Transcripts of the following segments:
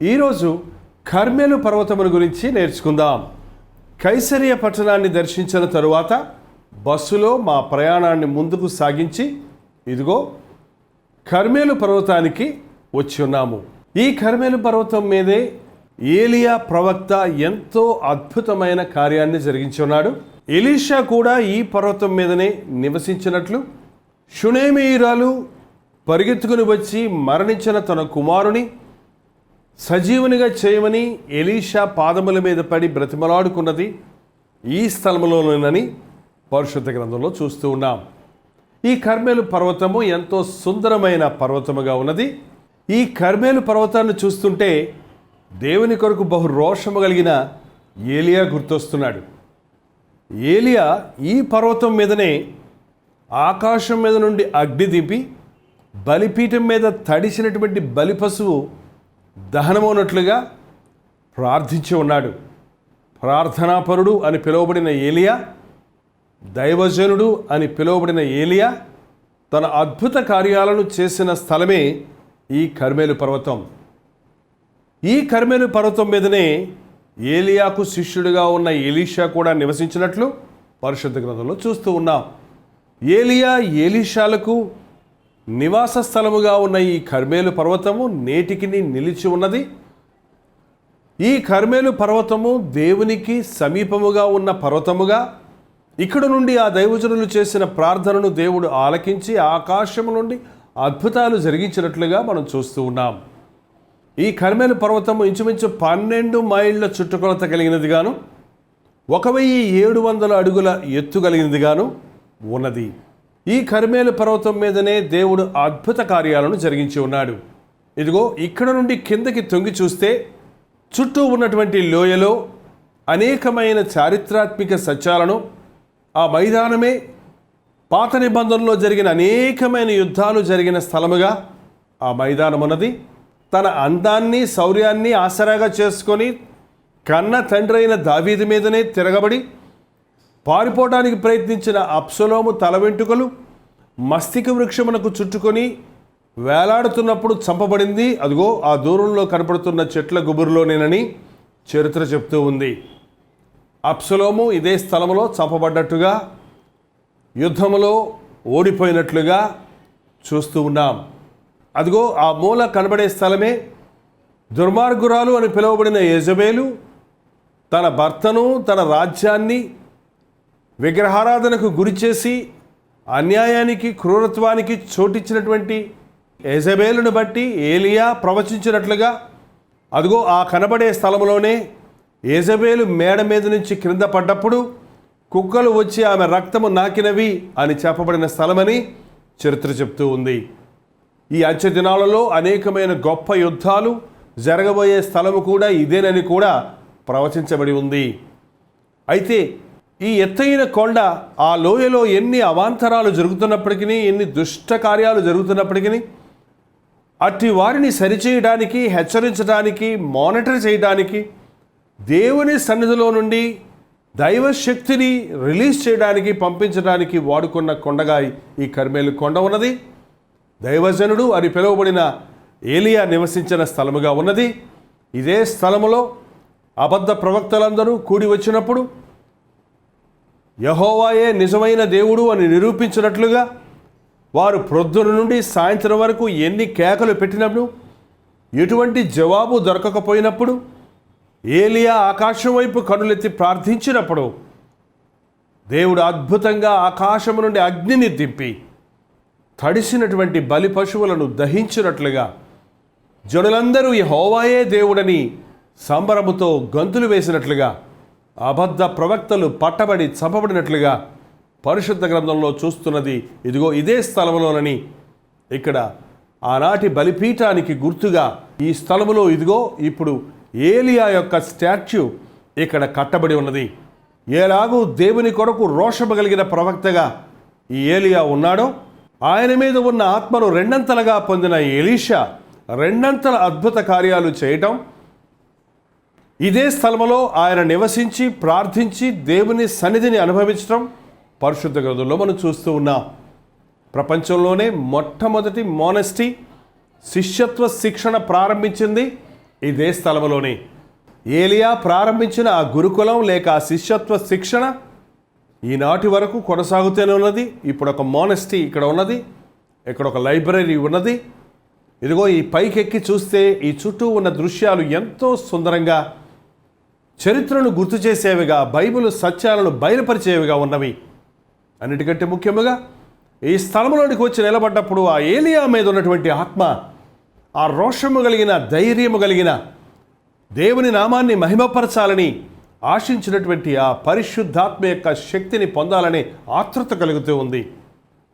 ఈరోజు కర్మెలు పర్వతమును గురించి నేర్చుకుందాం. కైసరియా పట్టణాన్ని దర్శించిన తరువాత బస్సులో మా ప్రయాణాన్ని ముందుకు సాగించి ఇదిగో కర్మెలు పర్వతానికి వచ్చి ఉన్నాము. ఈ కర్మెలు పర్వతం మీదే ఏలియా ప్రవక్త ఎంతో అద్భుతమైన కార్యాన్ని జరిగించి ఉన్నాడు. ఎలీషా కూడా ఈ పర్వతం మీదనే నివసించినట్లు షునేమీయురాలు పరిగెత్తుకుని వచ్చి మరణించిన తన కుమారుని సజీవునిగా చేయమని ఎలీషా పాదముల మీద పడి బ్రతిమలాడుకున్నది ఈ స్థలంలోనని పరిశుద్ధ గ్రంథంలో చూస్తూ ఉన్నాం. ఈ కర్మెలు పర్వతము ఎంతో సుందరమైన పర్వతముగా ఉన్నది. ఈ కర్మెలు పర్వతాన్ని చూస్తుంటే దేవుని కొరకు బహు రోషము కలిగిన ఏలియా గుర్తొస్తున్నాడు. ఏలియా ఈ పర్వతం మీదనే ఆకాశం మీద నుండి అగ్ని దింపి బలిపీఠం మీద తడిసినటువంటి బలి పశువు దహనమవునట్లుగా ప్రార్థించి ఉన్నాడు. ప్రార్థనాపరుడు అని పిలువబడిన ఏలియా, దైవజనుడు అని పిలువబడిన ఏలియా తన అద్భుత కార్యాలను చేసిన స్థలమే ఈ కర్మెలు పర్వతం. ఈ కర్మెలు పర్వతం మీదనే ఏలియాకు శిష్యుడిగా ఉన్న ఎలీషా కూడా నివసించినట్లు పరిశుద్ధ గ్రంథంలో చూస్తూ ఉన్నాం. ఏలియా ఎలీషాలకు నివాస స్థలముగా ఉన్న ఈ కర్మెలు పర్వతము నేటికి నిలిచి ఉన్నది. ఈ కర్మెలు పర్వతము దేవునికి సమీపముగా ఉన్న పర్వతముగా ఇక్కడ నుండి ఆ దైవజనులు చేసిన ప్రార్థనను దేవుడు ఆలకించి ఆకాశము నుండి అద్భుతాలు జరిగించినట్లుగా మనం చూస్తూ ఉన్నాం. ఈ కర్మెలు పర్వతము ఇంచుమించు 12 మైళ్ళ చుట్టుకొలత కలిగినదిగాను 1700 అడుగుల ఎత్తు కలిగినదిగాను ఉన్నది. ఈ కర్మెలు పర్వతం మీదనే దేవుడు అద్భుత కార్యాలను జరిగించి ఉన్నాడు. ఇదిగో ఇక్కడ నుండి కిందకి తొంగి చూస్తే చుట్టూ ఉన్నటువంటి లోయలో అనేకమైన చారిత్రాత్మక సత్యాలను, ఆ మైదానమే పాత నిబంధనలో జరిగిన అనేకమైన యుద్ధాలు జరిగిన స్థలముగా ఆ మైదానం ఉన్నది. తన అందాన్ని శౌర్యాన్ని ఆసరాగా చేసుకొని కన్న తండ్రి అయిన దావీదు మీదనే తిరగబడి పారిపోవడానికి ప్రయత్నించిన అబ్షలోము తల వెంట్రుకలు మస్తిక వృక్షమునకు చుట్టుకొని వేలాడుతున్నప్పుడు చంపబడింది. అదిగో ఆ దూరంలో కనపడుతున్న చెట్ల గుబురులోనేనని చరిత్ర చెప్తూ ఉంది. అబ్షలోము ఇదే స్థలంలో చంపబడ్డట్టుగా, యుద్ధములో ఓడిపోయినట్లుగా చూస్తూ ఉన్నాం. అదిగో ఆ మూల కనబడే స్థలమే దుర్మార్గురాలు అని పిలువబడిన యెజబేలు తన భర్తను, తన రాజ్యాన్ని విగ్రహారాధనకు గురిచేసి అన్యాయానికి, క్రూరత్వానికి చోటిచ్చినటువంటి యెజబేలును బట్టి ఏలియా ప్రవచించినట్లుగా అదిగో ఆ కనబడే స్థలంలోనే యెజబేలు మేడ మీద నుంచి క్రింద పడ్డప్పుడు కుక్కలు వచ్చి ఆమె రక్తము నాకినవి అని చెప్పబడిన స్థలమని చరిత్ర చెప్తూ ఉంది. ఈ అంచె దినాలలో అనేకమైన గొప్ప యుద్ధాలు జరగబోయే స్థలము కూడా ఇదేనని కూడా ప్రవచించబడి ఉంది. అయితే ఈ ఎత్తైన కొండ, ఆ లోయలో ఎన్ని అవాంతరాలు జరుగుతున్నప్పటికీ, ఎన్ని దుష్ట కార్యాలు జరుగుతున్నప్పటికీ అట్టి వారిని సరిచేయడానికి, హెచ్చరించడానికి, మానిటర్ చేయడానికి, దేవుని సన్నిధిలో నుండి దైవశక్తిని రిలీజ్ చేయడానికి, పంపించడానికి వాడుకున్న కొండగా ఈ కర్మెలు కొండ ఉన్నది. దైవజనుడు అని పిలువబడిన ఏలియా నివసించిన స్థలముగా ఉన్నది. ఇదే స్థలములో అబద్ధ ప్రవక్తలందరూ కూడి వచ్చినప్పుడు యెహోవాయే నిజమైన దేవుడు అని నిరూపించినట్లుగా వారు ప్రొద్దున నుండి సాయంత్రం వరకు ఎన్ని కేకలు పెట్టినప్పుడు, ఎటువంటి జవాబు దొరకకపోయినప్పుడు, ఏలియా ఆకాశం వైపు కనులెత్తి ప్రార్థించినప్పుడు దేవుడు అద్భుతంగా ఆకాశము నుండి అగ్నిని దింపి తడిసినటువంటి బలి పశువులను దహించినట్లుగా జనులందరూ యెహోవాయే దేవుడని సంబరముతో గంతులు వేసినట్లుగా, అబద్ధ ప్రవక్తలు పట్టబడి చంపబడినట్లుగా పరిశుద్ధ గ్రంథంలో చూస్తున్నది ఇదిగో ఇదే స్థలంలోనని ఇక్కడ ఆనాటి బలిపీఠానికి గుర్తుగా ఈ స్థలములో ఇదిగో ఇప్పుడు ఏలియా యొక్క స్టాచ్యూ ఇక్కడ కట్టబడి ఉన్నది. ఎలాగూ దేవుని కొరకు రోషము కలిగిన ప్రవక్తగా ఈ ఏలియా ఉన్నాడో, ఆయన మీద ఉన్న ఆత్మను రెండంతలుగా పొందిన ఎలీషా రెండంతల అద్భుత కార్యాలు చేయటం, ఇదే స్థలంలో ఆయన నివసించి ప్రార్థించి దేవుని సన్నిధిని అనుభవించడం పరిశుద్ధ గ్రంథంలో మనం చూస్తూ ఉన్నాం. ప్రపంచంలోనే మొట్టమొదటి మోనస్టీ శిష్యత్వ శిక్షణ ప్రారంభించింది ఇదే స్థలంలోనే ఏలియా ప్రారంభించిన ఆ గురుకులం లేక ఆ శిష్యత్వ శిక్షణ ఈనాటి వరకు కొనసాగుతూనే ఉన్నది. ఇప్పుడు ఒక మోనెస్టీ ఇక్కడ ఉన్నది, ఇక్కడ ఒక లైబ్రరీ ఉన్నది. ఇదిగో ఈ పైకెక్కి చూస్తే ఈ చుట్టూ ఉన్న దృశ్యాలు ఎంతో సుందరంగా, చరిత్రను గుర్తు చేసేవిగా, బైబిల్ సత్యాలను బయలుపరిచేవిగా ఉన్నవి. అన్నిటికంటే ముఖ్యముగా ఈ స్థలంలోనికి వచ్చి నిలబడ్డప్పుడు ఆ ఏలియా మీద ఉన్నటువంటి ఆత్మ, ఆ రోషము కలిగిన, ధైర్యము కలిగిన, దేవుని నామాన్ని మహిమపరచాలని ఆశించినటువంటి ఆ పరిశుద్ధాత్మ యొక్క శక్తిని పొందాలనే ఆతృత కలుగుతూ ఉంది.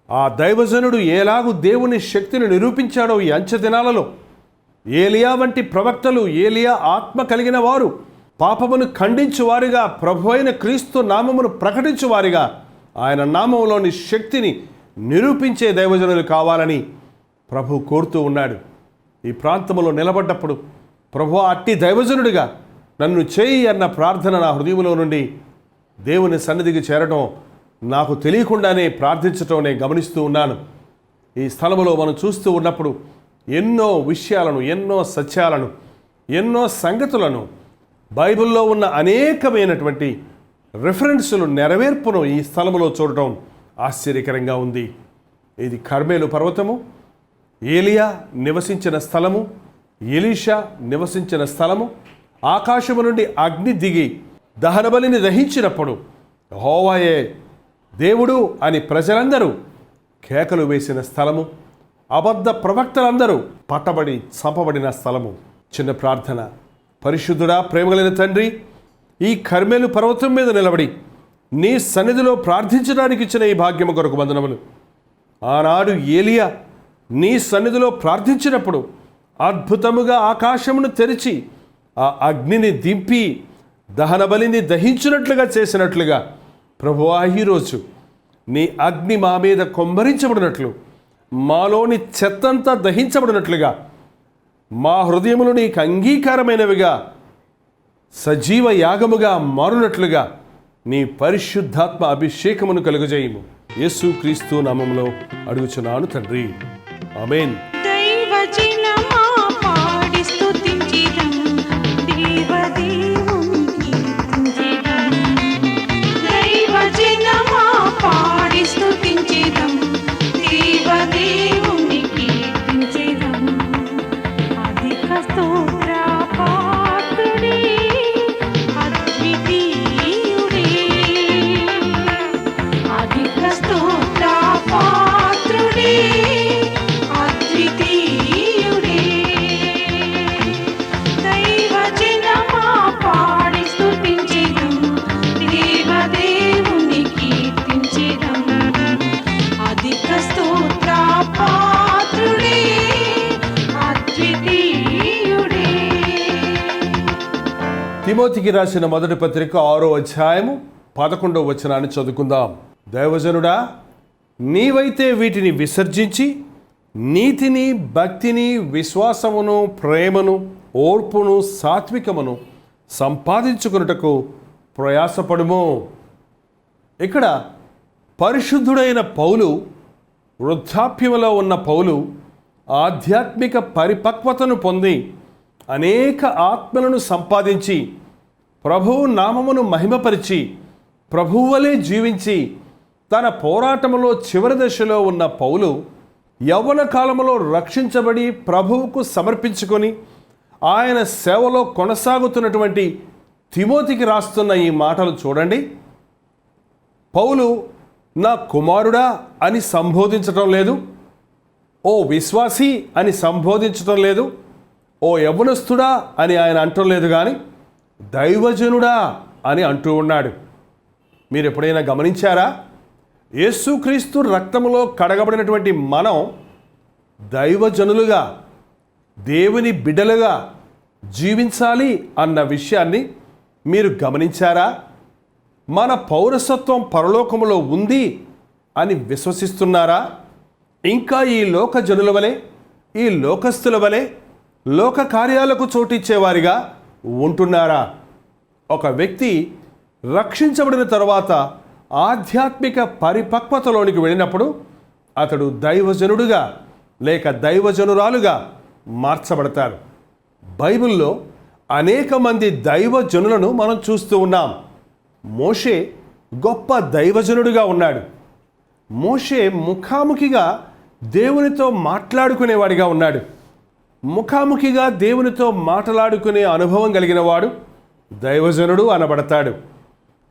ఆ దైవజనుడు ఎలాగూ దేవుని శక్తిని నిరూపించాడో ఈ అంచె దినాలలో ఏలియా వంటి ప్రవక్తలు, ఏలియా ఆత్మ కలిగిన వారు పాపమును ఖండించువారిగా, ప్రభువైన క్రీస్తు నామమును ప్రకటించువారిగా, ఆయన నామములోని శక్తిని నిరూపించే దైవజనులు కావాలని ప్రభు కోరుతూ ఉన్నాడు. ఈ ప్రాంతంలో నిలబడ్డప్పుడు ప్రభు అట్టి దైవజనుడిగా నన్ను చేయి అన్న ప్రార్థన నా హృదయంలో నుండి దేవుని సన్నిధికి చేరడం, నాకు తెలియకుండానే ప్రార్థించటం నేను గమనిస్తూ ఉన్నాను. ఈ స్థలంలో మనం చూస్తూ ఉన్నప్పుడు ఎన్నో విషయాలను, ఎన్నో సత్యాలను, ఎన్నో సంగతులను, బైబిల్లో ఉన్న అనేకమైనటువంటి రిఫరెన్సులు, నెరవేర్పును ఈ స్థలంలో చూడటం ఆశ్చర్యకరంగా ఉంది. ఇది కర్మేలు పర్వతము, ఏలియా నివసించిన స్థలము, ఎలీషా నివసించిన స్థలము. ఆకాశము నుండి అగ్ని దిగి దహనబలిని దహించినప్పుడు యెహోవాయే దేవుడు అని ప్రజలందరూ కేకలు వేసిన స్థలము, అబద్ధ ప్రవక్తలందరూ పట్టబడి చంపబడిన స్థలము. చిన్న ప్రార్థన. పరిశుద్ధుడా, ప్రేమగలిగిన తండ్రి, ఈ కర్మేలు పర్వతం మీద నిలబడి నీ సన్నిధిలో ప్రార్థించడానికి ఇచ్చిన ఈ భాగ్యము కొరకు వందనములు. ఆనాడు ఏలియా నీ సన్నిధిలో ప్రార్థించినప్పుడు అద్భుతముగా ఆకాశమును తెరిచి ఆ అగ్నిని దింపి దహనబలిని దహించినట్లుగా చేసినట్లుగా ప్రభువా, ఈరోజు నీ అగ్ని మా మీద కొమ్మరించబడినట్లు, మాలోని చెత్తంతా దహించబడినట్లుగా, మా హృదయములు నీకు అంగీకారమైనవిగా సజీవ యాగముగా మారునట్లుగా నీ పరిశుద్ధాత్మ అభిషేకమును కలుగజేయము. యేసు క్రీస్తు నామములో అడుగుచున్నాను తండ్రి, ఆమేన్. తిమోతికి రాసిన మొదటి పత్రిక 6వ అధ్యాయము 11వ వచనాన్ని చదువుకుందాం. దైవజనుడా, నీవైతే వీటిని విసర్జించి నీతిని, భక్తిని, విశ్వాసమును, ప్రేమను, ఓర్పును, సాత్వికమును సంపాదించుకున్నటకు ప్రయాసపడుము. ఇక్కడ పరిశుద్ధుడైన పౌలు, వృద్ధాప్యములో ఉన్న పౌలు ఆధ్యాత్మిక పరిపక్వతను పొంది అనేక ఆత్మలను సంపాదించి ప్రభువు నామమును మహిమపరిచి ప్రభువువలే జీవించి తన పోరాటములో చివరి దశలో ఉన్న పౌలు యవ్వన కాలములో రక్షించబడి ప్రభువుకు సమర్పించుకొని ఆయన సేవలో కొనసాగుతున్నటువంటి తిమోతికి రాస్తున్న ఈ మాటలు చూడండి. పౌలు నా కుమారుడా అని సంబోధించటం లేదు, ఓ విశ్వాసి అని సంబోధించటం లేదు, ఓ యవ్వనస్తుడా అని ఆయన అంటం లేదు, కానీ దైవజనుడా అని అంటూ ఉన్నాడు. మీరు ఎప్పుడైనా గమనించారా? యేసుక్రీస్తు రక్తములో కడగబడినటువంటి మనం దైవజనులుగా, దేవుని బిడ్డలుగా జీవించాలి అన్న విషయాన్ని మీరు గమనించారా? మన పౌరసత్వం పరలోకములో ఉంది అని విశ్వసిస్తున్నారా? ఇంకా ఈ లోక జనుల వలె, ఈ లోకస్తుల వలె లోక కార్యాలకు చోటిచ్చేవారిగా ఉంటున్నారా? ఒక వ్యక్తి రక్షించబడిన తర్వాత ఆధ్యాత్మిక పరిపక్వతలోనికి వెళ్ళినప్పుడు అతడు దైవజనుడుగా లేక దైవజనురాలుగా మార్చబడతారు. బైబిల్లో అనేక మంది దైవజనులను మనం చూస్తూ ఉన్నాం. మోషే గొప్ప దైవజనుడిగా ఉన్నాడు. మోషే ముఖాముఖిగా దేవునితో మాట్లాడుకునేవాడిగా ఉన్నాడు. ముఖాముఖిగా దేవునితో మాట్లాడుకునే అనుభవం కలిగిన వాడు దైవజనుడు అనబడతాడు.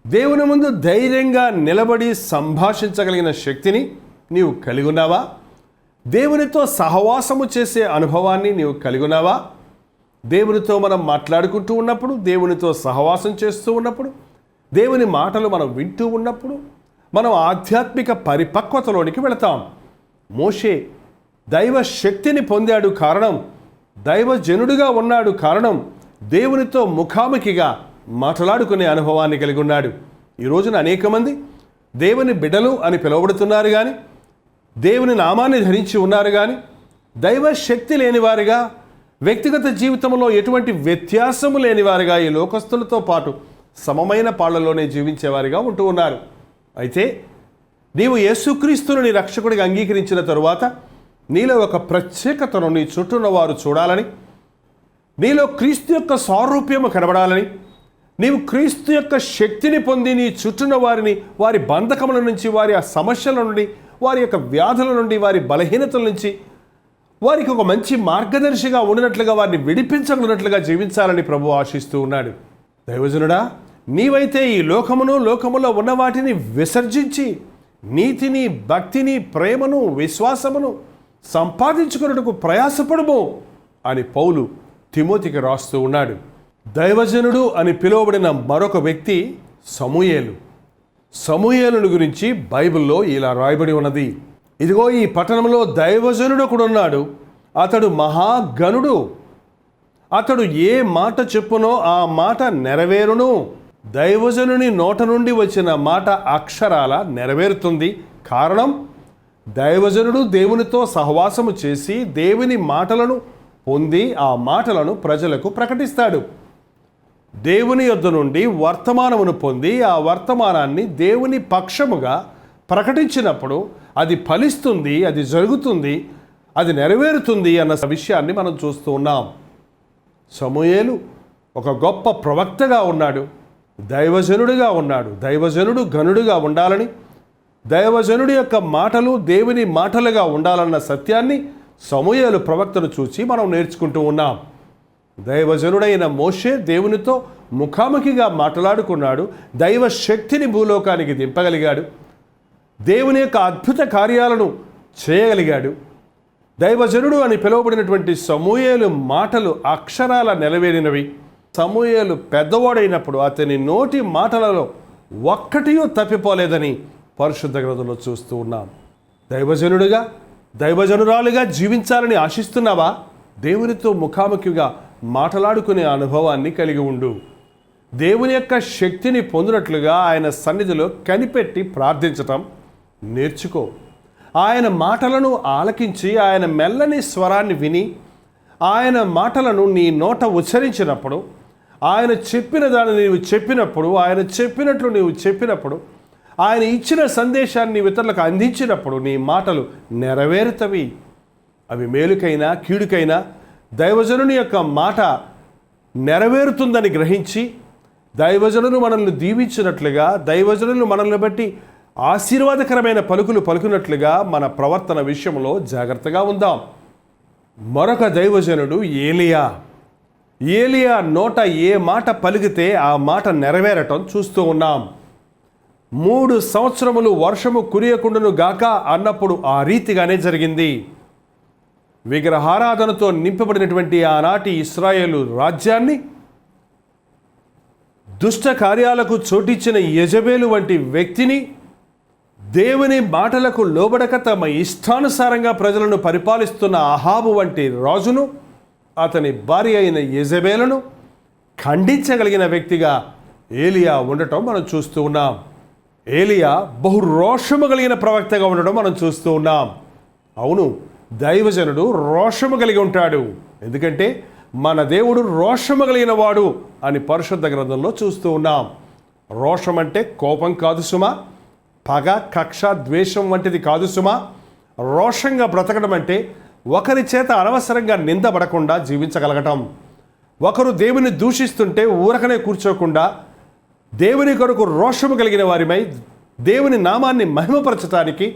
దేవుని ముందు ధైర్యంగా నిలబడి సంభాషించగలిగిన శక్తిని నీవు కలిగి ఉన్నావా? దేవునితో సహవాసము చేసే అనుభవాన్ని నీవు కలిగి ఉన్నావా? దేవునితో మనం మాట్లాడుకుంటూ ఉన్నప్పుడు, దేవునితో సహవాసం చేస్తూ ఉన్నప్పుడు, దేవుని మాటలు మనం వింటూ ఉన్నప్పుడు మనం ఆధ్యాత్మిక పరిపక్వతలోనికి వెళతాం. మోషే దైవ శక్తిని పొందాడు, కారణం దైవజనుడిగా ఉన్నాడు, కారణం దేవునితో ముఖాముఖిగా మాట్లాడుకునే అనుభవాన్ని కలిగి ఉన్నాడు. ఈ రోజున అనేక మంది దేవుని బిడ్డలు అని పిలువబడుతున్నారు, కానీ దేవుని నామాన్ని ధరించి ఉన్నారు, కానీ దైవ శక్తి లేనివారుగా, వ్యక్తిగత జీవితంలో ఎటువంటి వ్యత్యాసము లేనివారుగా ఈ లోకస్తులతో పాటు సమమైన పాళ్లలోనే జీవించేవారిగా ఉంటూ ఉన్నారు. అయితే నీవు యేసుక్రీస్తును నీ రక్షకుడిగా అంగీకరించిన తరువాత నీలో ఒక ప్రత్యేకతను నీ చుట్టూన్న వారు చూడాలని, నీలో క్రీస్తు యొక్క సారూప్యము కనబడాలని, నీవు క్రీస్తు యొక్క శక్తిని పొంది నీ చుట్టూన్న వారిని వారి బంధకముల నుంచి, వారి ఆ సమస్యల నుండి, వారి యొక్క వ్యాధుల నుండి, వారి బలహీనతల నుంచి వారికి ఒక మంచి మార్గదర్శిగా ఉండినట్లుగా, వారిని విడిపించగలిగినట్లుగా జీవించాలని ప్రభువు ఆశిస్తూ ఉన్నాడు. దైవజనుడా, నీవైతే ఈ లోకములో ఉన్న వాటిని విసర్జించి నీతిని, భక్తిని, ప్రేమను, విశ్వాసమును సంపాదించుకున్నట్టుకు ప్రయాసపడుము అని పౌలు తిమోతికి రాస్తూ ఉన్నాడు. దైవజనుడు అని పిలువబడిన మరొక వ్యక్తి సమూయేలు. సమూయేలుని గురించి బైబిల్లో ఇలా రాయబడి ఉన్నది. ఇదిగో ఈ పట్టణంలో దైవజనుడు ఒకడు ఉన్నాడు, అతడు మహాగణుడు, అతడు ఏ మాట చెప్పునో ఆ మాట నెరవేరును. దైవజనుని నోట నుండి వచ్చిన మాట అక్షరాల నెరవేరుతుంది. కారణం దైవజనుడు దేవునితో సహవాసము చేసి దేవుని మాటలను పొంది ఆ మాటలను ప్రజలకు ప్రకటిస్తాడు. దేవుని యొద్ద నుండి వర్తమానమును పొంది ఆ వర్తమానాన్ని దేవుని పక్షముగా ప్రకటించినప్పుడు అది ఫలిస్తుంది, అది జరుగుతుంది, అది నెరవేరుతుంది అన్న విషయాన్ని మనం చూస్తూ ఉన్నాం. సమూయేలు ఒక గొప్ప ప్రవక్తగా ఉన్నాడు, దైవజనుడిగా ఉన్నాడు. దైవజనుడు ఘనుడిగా ఉండాలని, దైవజనుడి యొక్క మాటలు దేవుని మాటలుగా ఉండాలన్న సత్యాన్ని సమూయేలు ప్రవక్తను చూసి మనం నేర్చుకుంటూ ఉన్నాం. దైవజనుడైన మోషే దేవునితో ముఖాముఖిగా మాట్లాడుకున్నాడు, దైవ శక్తిని భూలోకానికి దింపగలిగాడు, దేవుని యొక్క అద్భుత కార్యాలను చేయగలిగాడు. దైవజనుడు అని పిలువబడినటువంటి సమూయేలు మాటలు అక్షరాల నెరవేరినవి. సమూయేలు పెద్దవాడైనప్పుడు అతని నోటి మాటలలో ఒక్కటియూ తప్పిపోలేదని పరిశుద్ధ గ్రంథంలో చూస్తూ ఉన్నాం. దైవజనుడిగా, దైవజనురాలుగా జీవించాలని ఆశిస్తున్నావా? దేవునితో ముఖాముఖిగా మాట్లాడుకునే అనుభవాన్ని కలిగి ఉండు. దేవుని యొక్క శక్తిని పొందినట్లుగా ఆయన సన్నిధిలో కనిపెట్టి ప్రార్థించటం నేర్చుకో. ఆయన మాటలను ఆలకించి ఆయన మెల్లని స్వరాన్ని విని ఆయన మాటలను నీ నోట ఉచ్చరించినప్పుడు, ఆయన చెప్పిన దాన్ని నీవు చెప్పినప్పుడు, ఆయన చెప్పినట్లు నీవు చెప్పినప్పుడు, ఆయన ఇచ్చిన సందేశాన్ని ఇతరులకు అందించినప్పుడు నీ మాటలు నెరవేరుతవి. అవి మేలుకైనా కీడుకైనా దైవజనుని యొక్క మాట నెరవేరుతుందని గ్రహించి, దైవజనులు మనల్ని దీవించినట్లుగా, దైవజనులు మనల్ని బట్టి ఆశీర్వాదకరమైన పలుకులు పలుకున్నట్లుగా మన ప్రవర్తన విషయంలో జాగ్రత్తగా ఉందాం. మరొక దైవజనుడు ఏలియా. ఏలియా నోట ఏ మాట పలికితే ఆ మాట నెరవేరటం చూస్తూ ఉన్నాం. 3 సంవత్సరములు వర్షము కురియకుండును గాక అన్నప్పుడు ఆ రీతిగానే జరిగింది. విగ్రహారాధనతో నింపబడినటువంటి ఆనాటి ఇశ్రాయేలు రాజ్యాన్ని దుష్ట కార్యాలకు చోటిచ్చిన యెజబేలు వంటి వ్యక్తిని, దేవుని మాటలకు లోబడక తమ ఇష్టానుసారంగా ప్రజలను పరిపాలిస్తున్న అహాబు వంటి రాజును, అతని భార్య అయిన యెజబేలును ఖండించగలిగిన వ్యక్తిగా ఏలియా ఉండటం మనం చూస్తూ ఉన్నాం. ఏలియా బహు రోషము కలిగిన ప్రవక్తగా ఉండడం మనం చూస్తూ ఉన్నాం. అవును, దైవజనుడు రోషము కలిగి ఉంటాడు. ఎందుకంటే మన దేవుడు రోషము కలిగిన వాడు అని పరిశుద్ధ గ్రంథంలో చూస్తూ ఉన్నాం. రోషం అంటే కోపం కాదు సుమా, పగ, కక్ష, ద్వేషం వంటిది కాదు సుమా. రోషంగా బ్రతకడం అంటే ఒకరి చేత అనవసరంగా నిందపడకుండా జీవించగలగటం, ఒకరు దేవుని దూషిస్తుంటే ఊరకనే కూర్చోకుండా దేవుని కొరకు రోషము కలిగిన వారిమై దేవుని నామాన్ని మహిమపరచడానికి,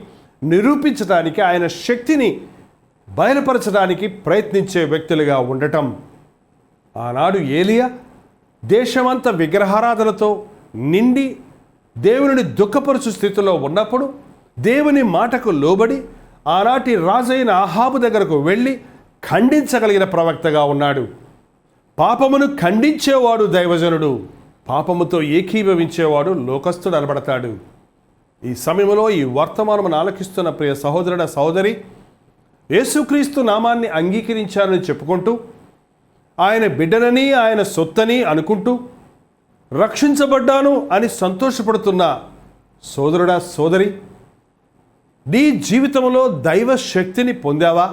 నిరూపించడానికి, ఆయన శక్తిని బయలుపరచడానికి ప్రయత్నించే వ్యక్తులుగా ఉండటం. ఆనాడు ఏలియా దేశమంతా విగ్రహారాధనతో నిండి దేవుని దుఃఖపరచు స్థితిలో ఉన్నప్పుడు దేవుని మాటకు లోబడి ఆనాటి రాజైన అహాబు దగ్గరకు వెళ్ళి ఖండించగలిగిన ప్రవక్తగా ఉన్నాడు. పాపమును ఖండించేవాడు దైవజనుడు, పాపముతో ఏకీభవించేవాడు లోకస్తుడు అనబడతాడు. ఈ సమయంలో ఈ వర్తమానమును ఆలకిస్తున్న ప్రియ సహోదరుడ సహోదరి, యేసుక్రీస్తు నామాన్ని అంగీకరించానని చెప్పుకుంటూ, ఆయన బిడ్డనని, ఆయన సొత్తని అనుకుంటూ, రక్షించబడ్డాను అని సంతోషపడుతున్న సోదరుడా సోదరి, నీ జీవితంలో దైవ శక్తిని పొందావా?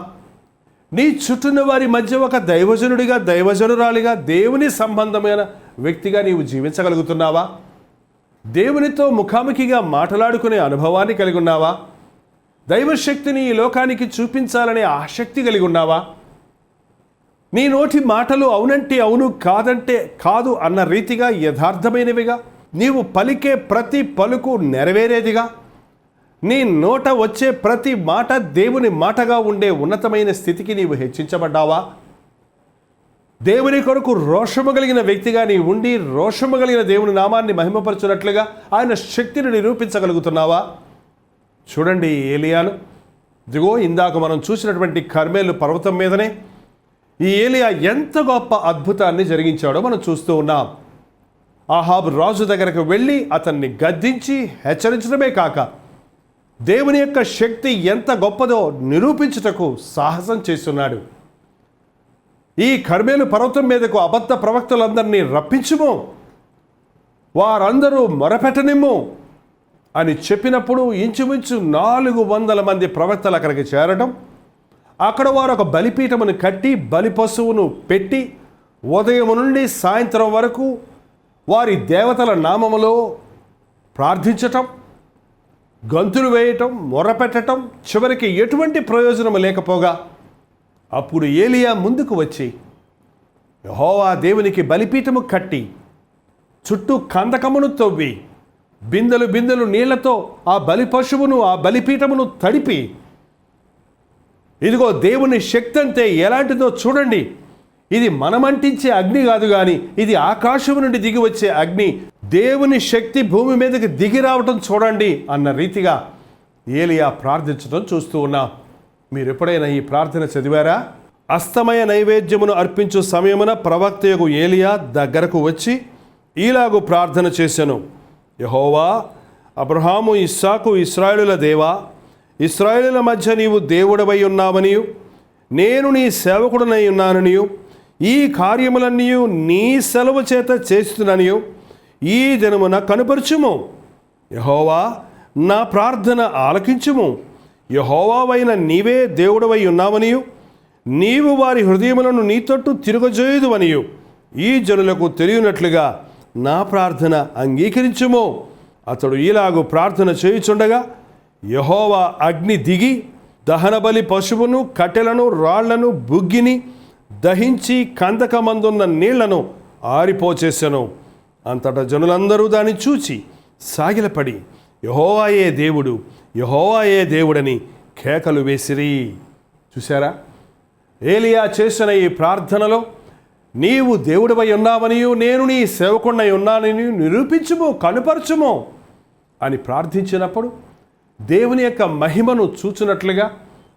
నీ చుట్టూన్న వారి మధ్య ఒక దైవజనుడిగా, దైవజనురాలిగా, దేవుని సంబంధమైన వ్యక్తిగా నీవు జీవించగలుగుతున్నావా? దేవునితో ముఖాముఖిగా మాట్లాడుకునే అనుభవాన్ని కలిగి ఉన్నావా? దైవశక్తిని ఈ లోకానికి చూపించాలనే ఆసక్తి కలిగి ఉన్నావా? నీ నోటి మాటలు అవునంటే అవును, కాదంటే కాదు అన్న రీతిగా యథార్థమైనవిగా, నీవు పలికే ప్రతి పలుకు నెరవేరేదిగా, నీ నోట వచ్చే ప్రతి మాట దేవుని మాటగా ఉండే ఉన్నతమైన స్థితికి నీవు హెచ్చించబడ్డావా? దేవుని కొరకు రోషము కలిగిన వ్యక్తిగా నీ ఉండి రోషము కలిగిన దేవుని నామాన్ని మహిమపరచున్నట్లుగా ఆయన శక్తిని నిరూపించగలుగుతున్నావా? చూడండి ఏలియాను. ఇదిగో ఇందాక మనం చూసినటువంటి కర్మేలు పర్వతం మీదనే ఈ ఏలియా ఎంత గొప్ప అద్భుతాన్ని జరిగించాడో మనం చూస్తూ ఉన్నాం. అహాబు రాజు దగ్గరకు వెళ్ళి అతన్ని గద్దించి హెచ్చరించడమే కాక దేవుని యొక్క శక్తి ఎంత గొప్పదో నిరూపించుటకు సాహసం చేస్తున్నాడు. ఈ కర్మేలు పర్వతం మీదకు అబద్ధ ప్రవక్తలందరినీ రప్పించుము, వారందరూ మొరపెట్టనిమ్ము అని చెప్పినప్పుడు ఇంచుమించు 400 మంది ప్రవక్తలు అక్కడికి చేరడం, అక్కడ వారు ఒక బలిపీఠమును కట్టి బలి పశువును పెట్టి ఉదయం నుండి సాయంత్రం వరకు వారి దేవతల నామములో ప్రార్థించటం, గంతులు వేయటం, మొరపెట్టడం, చివరికి ఎటువంటి ప్రయోజనం లేకపోగా అప్పుడు ఏలియా ముందుకు వచ్చి యెహోవా దేవునికి బలిపీఠము కట్టి చుట్టూ కందకమును తవ్వి బిందెలు బిందెలు నీళ్లతో ఆ బలి పశువును, ఆ బలిపీఠమును తడిపి, ఇదిగో దేవుని శక్తి అంటే ఎలాంటిదో చూడండి, ఇది మనమంటించే అగ్ని కాదు కానీ ఇది ఆకాశం నుండి దిగి వచ్చే అగ్ని, దేవుని శక్తి భూమి మీదకి దిగి రావటం చూడండి అన్న రీతిగా ఏలియా ప్రార్థించడం చూస్తూ ఉన్నాం. మీరు ఎప్పుడైనా ఈ ప్రార్థన చదివారా? అస్తమయ నైవేద్యమును అర్పించు సమయమున ప్రవక్తయగు ఏలియా దగ్గరకు వచ్చి ఈలాగు ప్రార్థన చేశాను. యెహోవా, అబ్రహాము, ఇస్సాకు, ఇశ్రాయేలుల దేవా, ఇశ్రాయేలుల మధ్య నీవు దేవుడవై ఉన్నావనియు నేను నీ సేవకుడనై ఉన్నాననియు ఈ కార్యములన్నీ నీ సెలవు చేత చేస్తున్నానియు ఈ దినమున కనుపరచుము. యెహోవా, నా ప్రార్థన ఆలకించుము. యెహోవావైన నీవే దేవుడవై ఉన్నావనియు నీవు వారి హృదయములను నీ తట్టు తిరగజేయుదువనియు ఈ జనులకు తెలియనట్లుగా నా ప్రార్థన అంగీకరించుము. అతడు ఇలాగు ప్రార్థన చేయుచుండగా యెహోవా అగ్ని దిగి దహనబలి పశువును, కట్టెలను, రాళ్లను, బుగ్గిని దహించి కందకమందున్న నీళ్లను ఆరిపోచేసెను. అంతటా జనులందరూ దాన్ని చూచి సాగిలపడి యెహోవాయే దేవుడు, యెహోవాయే దేవుడని కేకలు వేసిరి. చూసారా? ఏలియా చేసిన ఈ ప్రార్థనలో నీవు దేవుడివై ఉన్నావనియు నేను నీ సేవకుడినై ఉన్నానని నిరూపించుము, కనుపరచుము అని ప్రార్థించినప్పుడు దేవుని యొక్క మహిమను చూచినట్లుగా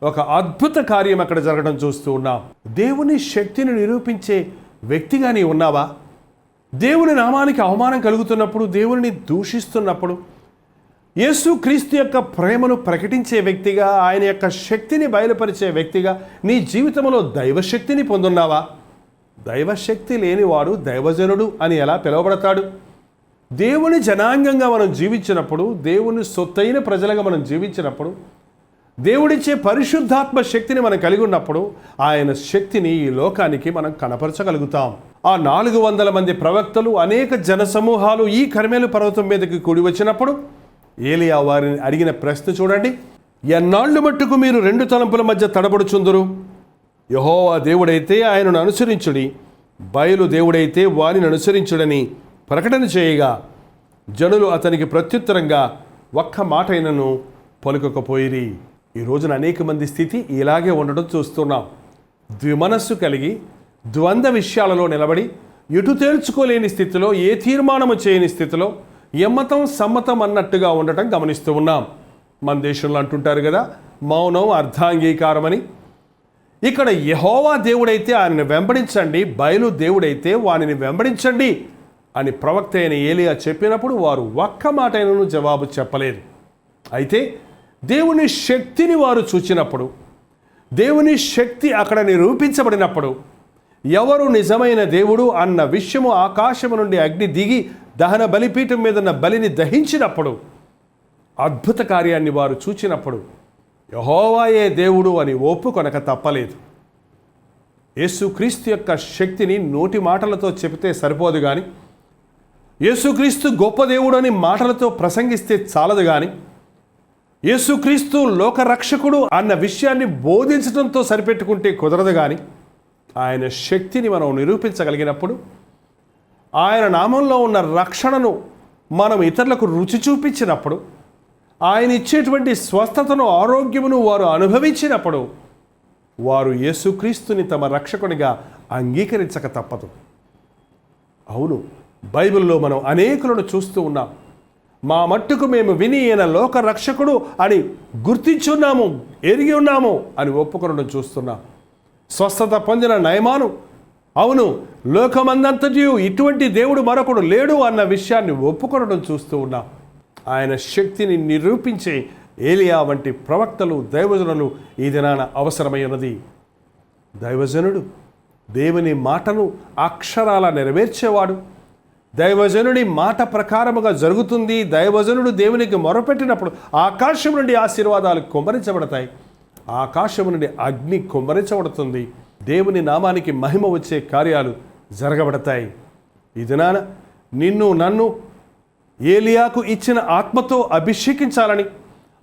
ఒక అద్భుత కార్యం అక్కడ జరగడం చూస్తూ ఉన్నాం. దేవుని శక్తిని నిరూపించే వ్యక్తిగా నీ ఉన్నావా? దేవుని నామానికి అవమానం కలుగుతున్నప్పుడు, దేవుని దూషిస్తున్నప్పుడు యేసు క్రీస్తు యొక్క ప్రేమను ప్రకటించే వ్యక్తిగా, ఆయన యొక్క శక్తిని బయలుపరిచే వ్యక్తిగా నీ జీవితంలో దైవశక్తిని పొందున్నావా? దైవశక్తి లేనివాడు దైవజనుడు అని ఎలా పిలువబడతాడు? దేవుని జనాంగంగా మనం జీవించినప్పుడు, దేవుని సొత్తైన ప్రజలుగా మనం జీవించినప్పుడు, దేవుడిచ్చే పరిశుద్ధాత్మ శక్తిని మనం కలిగి ఉన్నప్పుడు ఆయన శక్తిని ఈ లోకానికి మనం కనపరచగలుగుతాం. ఆ 400 మంది ప్రవక్తలు, అనేక జనసమూహాలు ఈ కర్మేలు పర్వతం మీదకి కూడి వచ్చినప్పుడు ఏలియా వారిని అడిగిన ప్రశ్న చూడండి. ఎన్నాళ్ళు మట్టుకు మీరు 2 తలంపుల మధ్య తడబడుచుందురు? యెహోవా దేవుడైతే ఆయనను అనుసరించుడి, బయలు దేవుడైతే వానిని అనుసరించుడని ప్రకటన చేయగా జనులు అతనికి ప్రత్యుత్తరంగా ఒక్క మాటైనను పలుకకపోయిరి. ఈ రోజున అనేక మంది స్థితి ఇలాగే ఉండడం చూస్తున్నాం. ద్విమనస్సు కలిగి ద్వంద్వ విషయాలలో నిలబడి ఎటు తేల్చుకోలేని స్థితిలో, ఏ తీర్మానము చేయని స్థితిలో ఎమ్మతం సమ్మతం అన్నట్టుగా ఉండటం గమనిస్తూ ఉన్నాం. మన దేశంలో అంటుంటారు కదా, మౌనం అర్ధాంగీకారమని. ఇక్కడ యెహోవా దేవుడైతే ఆయనను వెంబడించండి, బయలు దేవుడైతే వానిని వెంబడించండి అని ప్రవక్త అయిన ఏలియా చెప్పినప్పుడు వారు ఒక్క మాటైనను జవాబు చెప్పలేదు. అయితే దేవుని శక్తిని వారు చూచినప్పుడు, దేవుని శక్తి అక్కడ నిరూపించబడినప్పుడు, ఎవరు నిజమైన దేవుడు అన్న విషయము ఆకాశము నుండి అగ్ని దిగి దహన బలిపీఠం మీద ఉన్న బలిని దహించినప్పుడు, అద్భుత కార్యాన్ని వారు చూచినప్పుడు యెహోవాయే దేవుడు అని ఒప్పుకొనక తప్పలేదు. యేసుక్రీస్తు యొక్క శక్తిని నోటి మాటలతో చెబితే సరిపోదు కానీ, యేసుక్రీస్తు గొప్ప దేవుడు అని మాటలతో ప్రసంగిస్తే చాలదు కానీ, యేసుక్రీస్తు లోకరక్షకుడు అన్న విషయాన్ని బోధించడంతో సరిపెట్టుకుంటే కుదరదు కానీ, ఆయన శక్తిని మనం నిరూపించగలిగినప్పుడు, ఆయన నామంలో ఉన్న రక్షణను మనం ఇతరులకు రుచి చూపించినప్పుడు, ఆయన ఇచ్చేటువంటి స్వస్థతను, ఆరోగ్యమును వారు అనుభవించినప్పుడు వారు యేసుక్రీస్తుని తమ రక్షకునిగా అంగీకరించక తప్పదు. అవును, బైబిల్లో మనం అనేకులను చూస్తూ ఉన్నాం. మా మట్టుకు మేము విని ఈయన లోక రక్షకుడు అని గుర్తించున్నాము, ఎరిగి ఉన్నాము అని ఒప్పుకొనడం చూస్తున్నాం. స్వస్థత పొందిన నయమాను, అవును లోకమందంతటియు ఇటువంటి దేవుడు మరొకడు లేడు అన్న విషయాన్ని ఒప్పుకొనడం చూస్తూ ఉన్నాం. ఆయన శక్తిని నిరూపించే ఏలియా వంటి ప్రవక్తలు, దైవజనులు ఈ దినాన అవసరమైనది. దైవజనుడు దేవుని మాటను అక్షరాల నెరవేర్చేవాడు. దైవజనుడి మాట ప్రకారముగా జరుగుతుంది. దైవజనుడు దేవునికి మొరపెట్టినప్పుడు ఆకాశం నుండి ఆశీర్వాదాలు కుమ్మరించబడతాయి, ఆకాశం నుండి అగ్ని కుమ్మరించబడుతుంది. దేవుని నామానికి మహిమ వచ్చే కార్యాలు జరగబడతాయి. ఈ దినాన నిన్ను నన్ను ఏలియాకు ఇచ్చిన ఆత్మతో అభిషేకించాలని,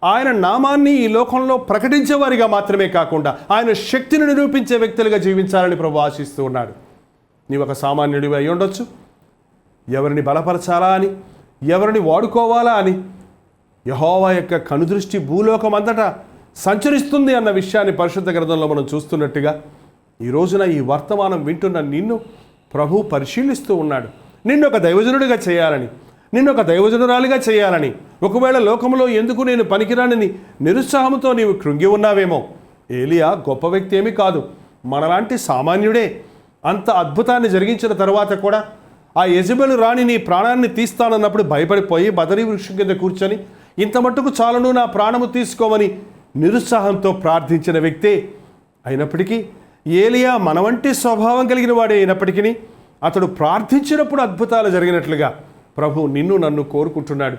ఆయన నామాన్ని ఈ లోకంలో ప్రకటించేవారిగా మాత్రమే కాకుండా ఆయన శక్తిని నిరూపించే వ్యక్తులుగా జీవించాలని ప్రభు ఆశిస్తూ ఉన్నాడు. నీవు ఒక సామాన్యుడివి అయి ఉండొచ్చు. ఎవరిని బలపరచాలా అని, ఎవరిని వాడుకోవాలా అని యెహోవా యొక్క కనుదృష్టి భూలోకం అంతటా సంచరిస్తుంది అన్న విషయాన్ని పరిశుద్ధ గ్రంథంలో మనం చూస్తున్నట్టుగా ఈ రోజున ఈ వర్తమానం వింటున్న నిన్ను ప్రభు పరిశీలిస్తూ ఉన్నాడు. నిన్ను ఒక దైవజనుడిగా చేయాలని, నిన్ను ఒక దైవజనురాలిగా చేయాలని. ఒకవేళ లోకంలో ఎందుకు నేను పనికిరానని నిరుత్సాహంతో నీవు కృంగి ఉన్నావేమో. ఏలియా గొప్ప వ్యక్తి ఏమీ కాదు, మనలాంటి సామాన్యుడే. అంత అద్భుతాన్ని జరిగించిన తర్వాత కూడా ఆ యెజెబెలు రాణి నీ ప్రాణాన్ని తీస్తానన్నప్పుడు భయపడిపోయి బదరీ వృక్షం కింద కూర్చొని ఇంత మట్టుకు చాలును నా ప్రాణము తీసుకోమని నిరుత్సాహంతో ప్రార్థించిన వ్యక్తే. అయినప్పటికీ ఏలియా మన వంటి స్వభావం కలిగిన వాడే అయినప్పటికీ అతడు ప్రార్థించినప్పుడు అద్భుతాలు జరిగినట్లుగా ప్రభు నిన్ను నన్ను కోరుకుంటున్నాడు.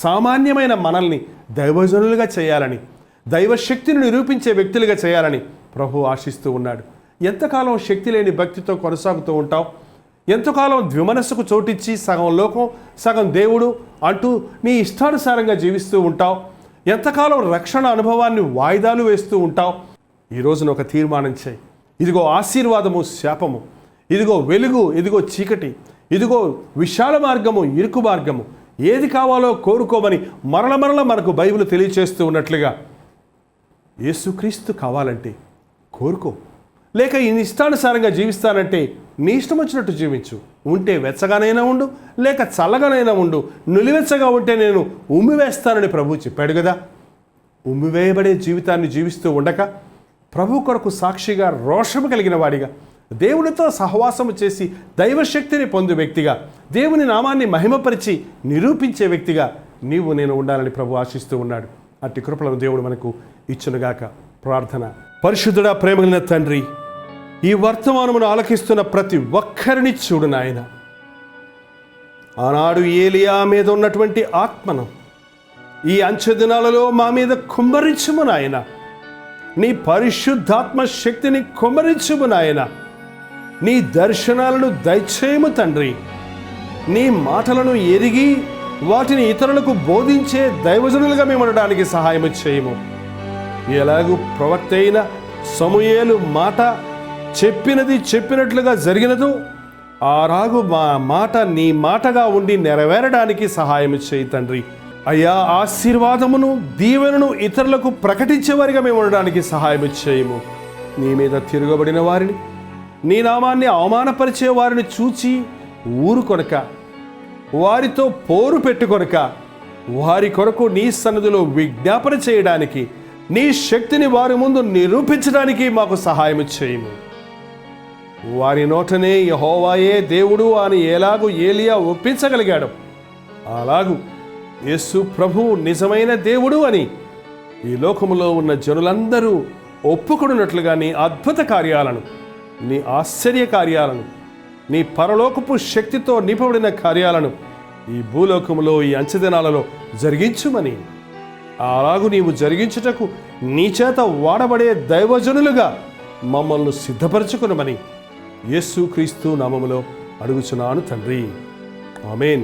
సామాన్యమైన మనల్ని దైవజనులుగా చేయాలని, దైవశక్తిని నిరూపించే వ్యక్తులుగా చేయాలని ప్రభు ఆశిస్తూ ఉన్నాడు. ఎంతకాలం శక్తి లేని భక్తితో కొనసాగుతూ ఉంటావు? ఎంతకాలం ద్విమనస్సుకు చోటిచ్చి సగం లోకం సగం దేవుడు అంటూ నీ ఇష్టానుసారంగా జీవిస్తూ ఉంటావు? ఎంతకాలం రక్షణ అనుభవాన్ని వాయిదాలు వేస్తూ ఉంటావు? ఈ రోజున ఒక తీర్మానం చేయి. ఇదిగో ఆశీర్వాదము, శాపము, ఇదిగో వెలుగు, ఇదిగో చీకటి, ఇదిగో విశాల మార్గము, ఇరుకు మార్గము, ఏది కావాలో కోరుకోమని మరల మనకు బైబిల్ తెలియచేస్తూ ఉన్నట్లుగా యేసుక్రీస్తు కావాలంటే కోరుకో. లేక ఈ ఇష్టానుసారంగా జీవిస్తానంటే నీ ఇష్టం వచ్చినట్టు జీవించు. ఉంటే వెచ్చగానైనా ఉండు, లేక చల్లగానైనా ఉండు. నులివెచ్చగా ఉంటే నేను ఉమ్మివేస్తానని ప్రభు చెప్పాడు కదా. ఉమ్మివేయబడే జీవితాన్ని జీవిస్తూ ఉండక ప్రభు కొరకు సాక్షిగా, రోషము కలిగిన వాడిగా, దేవునితో సహవాసము చేసి దైవశక్తిని పొందు వ్యక్తిగా, దేవుని నామాన్ని మహిమపరిచి నిరూపించే వ్యక్తిగా నీవు నేను ఉండాలని ప్రభు ఆశిస్తూ ఉన్నాడు. అట్టి కృపలను దేవుడు మనకు ఇచ్చునుగాక. ప్రార్థన. పరిశుద్ధుడా, ప్రేమగలిగిన తండ్రి, ఈ వర్తమానమును ఆలకిస్తున్న ప్రతి ఒక్కరిని చూడు నాయన. ఆనాడు ఏలియా మీద ఉన్నటువంటి ఆత్మను ఈ అంచె దినాలలో మా మీద కుమ్మరించుము నాయన. నీ పరిశుద్ధాత్మ శక్తిని కుమ్మరించుము నాయన. నీ దర్శనాలను దయచేయము తండ్రి. నీ మాటలను ఎరిగి వాటిని ఇతరులకు బోధించే దైవజనులుగా మేము ఉండడానికి సహాయం చేయము. ఎలాగూ ప్రవక్త అయిన సమూయేలు మాట చెప్పినది చెప్పినట్లుగా జరిగినదో రాగు మా మాట నీ మాటగా ఉండి నెరవేరడానికి సహాయం చేయి తండ్రి. అయ్యా, ఆశీర్వాదమును దీవెనను ఇతరులకు ప్రకటించేవారిగా మేము ఉండడానికి సహాయం చేయము. నీ మీద తిరగబడిన వారిని, నీ నామాన్ని అవమానపరిచే వారిని చూచి ఊరుకొనక, వారితో పోరు పెట్టుకొనక, వారి కొరకు నీ సన్నిధిలో విజ్ఞాపన చేయడానికి, నీ శక్తిని వారి ముందు నిరూపించడానికి మాకు సహాయం చేయము. వారి నోటనే యెహోవాయే దేవుడు అని ఎలాగూ ఏలియా ఒప్పించగలిగాడు, అలాగూ యేసు ప్రభువు నిజమైన దేవుడు అని ఈ లోకములో ఉన్న జనులందరూ ఒప్పుకొనున్నట్లుగా నీ అద్భుత కార్యాలను, నీ ఆశ్చర్య కార్యాలను, నీ పరలోకపు శక్తితో నింపబడిన కార్యాలను ఈ భూలోకములో ఈ అంచెదినాలలో జరిగించుమని, అలాగూ నీవు జరిగించుటకు నీ చేత వాడబడే దైవజనులుగా మమ్మల్ని సిద్ధపరచుకునమని యేసుక్రీస్తు నామములో అడుగుచున్నాను తండ్రి. ఆమేన్.